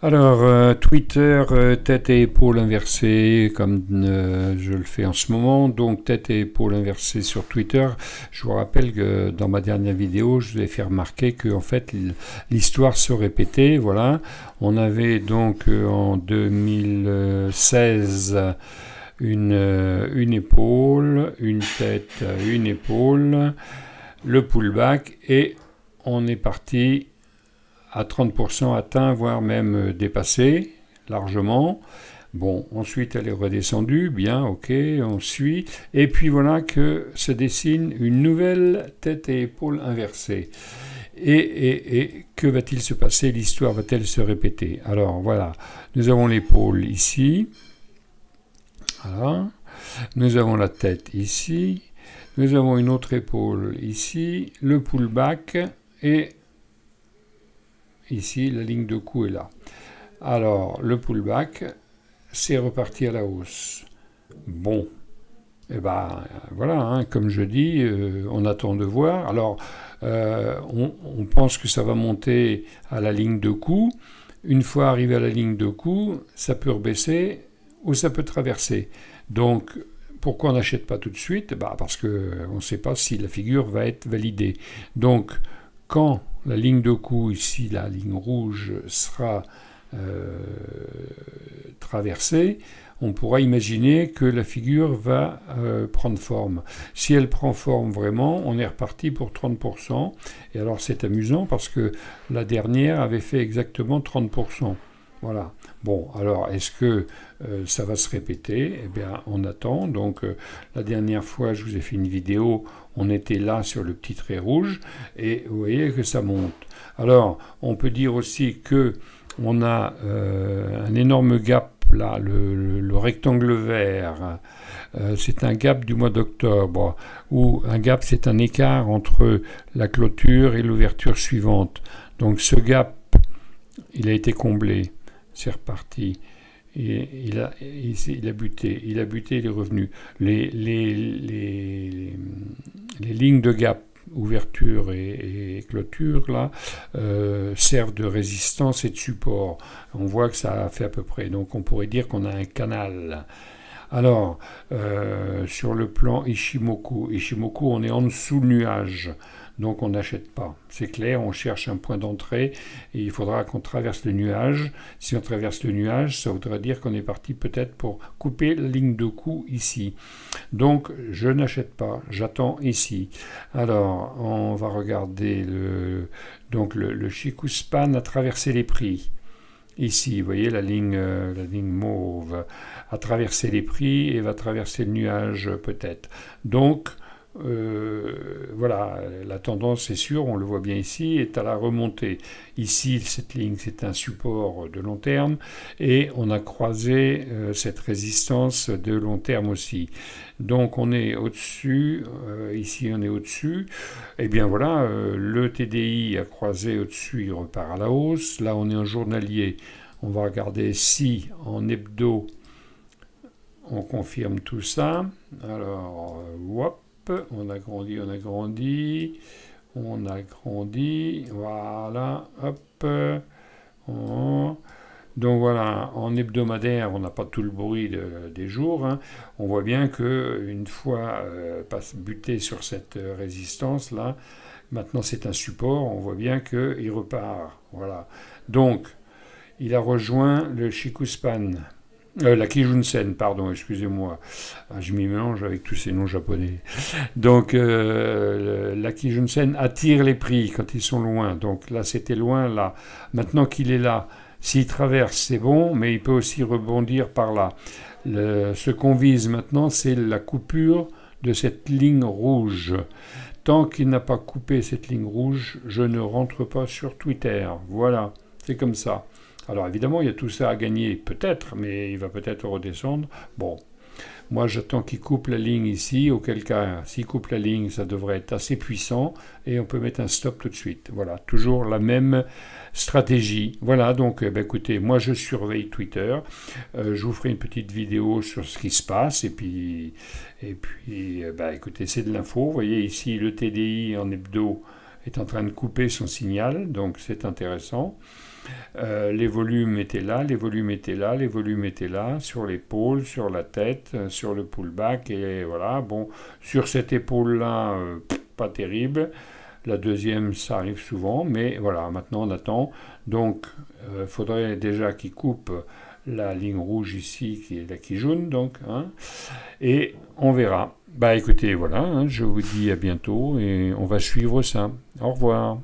Alors, Twitter, tête et épaule inversée, comme je le fais en ce moment. Donc, tête et épaule inversée sur Twitter. Je vous rappelle que dans ma dernière vidéo, je vous ai fait remarquer que en fait, l'histoire se répétait. Voilà. On avait donc en 2016 une épaule, une tête, une épaule, le pullback et on est parti à 30% atteint, voire même dépassé largement. Bon, ensuite elle est redescendue, bien, ok, on suit. Et puis voilà que se dessine une nouvelle tête et épaule inversée. Et que va-t-il se passer? L'histoire va-t-elle se répéter? Alors voilà, nous avons l'épaule ici. Voilà. Nous avons la tête ici. Nous avons une autre épaule ici. Le pullback et ici, la ligne de cou est là. Alors, le pullback, c'est reparti à la hausse. Bon, et ben voilà, hein, comme je dis, on attend de voir. Alors, on pense que ça va monter à la ligne de cou. Une fois arrivé à la ligne de cou, ça peut rebaisser ou ça peut traverser. Donc, pourquoi on n'achète pas tout de suite? Parce qu'on ne sait pas si la figure va être validée. Donc, quand la ligne de cou, ici, la ligne rouge, sera traversée, on pourra imaginer que la figure va prendre forme. Si elle prend forme vraiment, on est reparti pour 30%. Et alors c'est amusant parce que la dernière avait fait exactement 30%. Voilà. Bon, alors est-ce que ça va se répéter? Eh bien, on attend. Donc, la dernière fois, je vous ai fait une vidéo, on était là sur le petit trait rouge, et vous voyez que ça monte. Alors, on peut dire aussi que on a un énorme gap là, le rectangle vert. C'est un gap du mois d'octobre, où un gap, c'est un écart entre la clôture et l'ouverture suivante. Donc, ce gap, il a été comblé. C'est reparti. Et il a buté, il est revenu. Les lignes de gap, ouverture et clôture, là, servent de résistance et de support. On voit que ça a fait à peu près. Donc on pourrait dire qu'on a un canal. Alors, sur le plan Ishimoku, on est en dessous le nuage. Donc on n'achète pas. C'est clair, on cherche un point d'entrée et il faudra qu'on traverse le nuage. Si on traverse le nuage, ça voudrait dire qu'on est parti peut-être pour couper la ligne de cou ici. Donc je n'achète pas, j'attends ici. Alors on va regarder le Shikuspan a traversé les prix. Ici, vous voyez la ligne mauve a traversé les prix et va traverser le nuage peut-être. Donc voilà, la tendance est sûre, on le voit bien ici, est à la remontée. Ici, cette ligne, c'est un support de long terme et on a croisé cette résistance de long terme aussi. Donc on est au-dessus, ici on est au-dessus. Et bien voilà, le TDI a croisé au-dessus, il repart à la hausse. Là on est en journalier, on va regarder si en hebdo on confirme tout ça. Alors, hop. On a grandi, voilà, hop. Donc voilà, en hebdomadaire, on n'a pas tout le bruit des jours. Hein. On voit bien qu'une fois buté sur cette résistance là, maintenant c'est un support. On voit bien qu'il repart. Voilà. Donc, il a rejoint le Shikuspan. La Kijunsen, pardon, excusez-moi. Je m'y mélange avec tous ces noms japonais. Donc, la Kijunsen attire les prix quand ils sont loin. Donc là, c'était loin, là. Maintenant qu'il est là, s'il traverse, c'est bon, mais il peut aussi rebondir par là. Ce qu'on vise maintenant, c'est la coupure de cette ligne rouge. Tant qu'il n'a pas coupé cette ligne rouge, je ne rentre pas sur Twitter. Voilà, c'est comme ça. Alors évidemment, il y a tout ça à gagner, peut-être, mais il va peut-être redescendre. Bon, moi j'attends qu'il coupe la ligne ici, auquel cas, s'il coupe la ligne, ça devrait être assez puissant, et on peut mettre un stop tout de suite. Voilà, toujours la même stratégie. Voilà, donc écoutez, moi je surveille Twitter, je vous ferai une petite vidéo sur ce qui se passe, et puis écoutez, c'est de l'info. Vous voyez ici, le TDI en hebdo est en train de couper son signal, donc c'est intéressant. Les volumes étaient là, les volumes étaient là, les volumes étaient là, sur l'épaule, sur la tête, sur le pullback, et voilà. Bon, sur cette épaule-là, pas terrible. La deuxième, ça arrive souvent, mais voilà, maintenant on attend. Donc, il faudrait déjà qu'il coupe la ligne rouge ici, qui est la qui jaune, donc, hein, et on verra. Bah écoutez, voilà, hein, je vous dis à bientôt et on va suivre ça. Au revoir.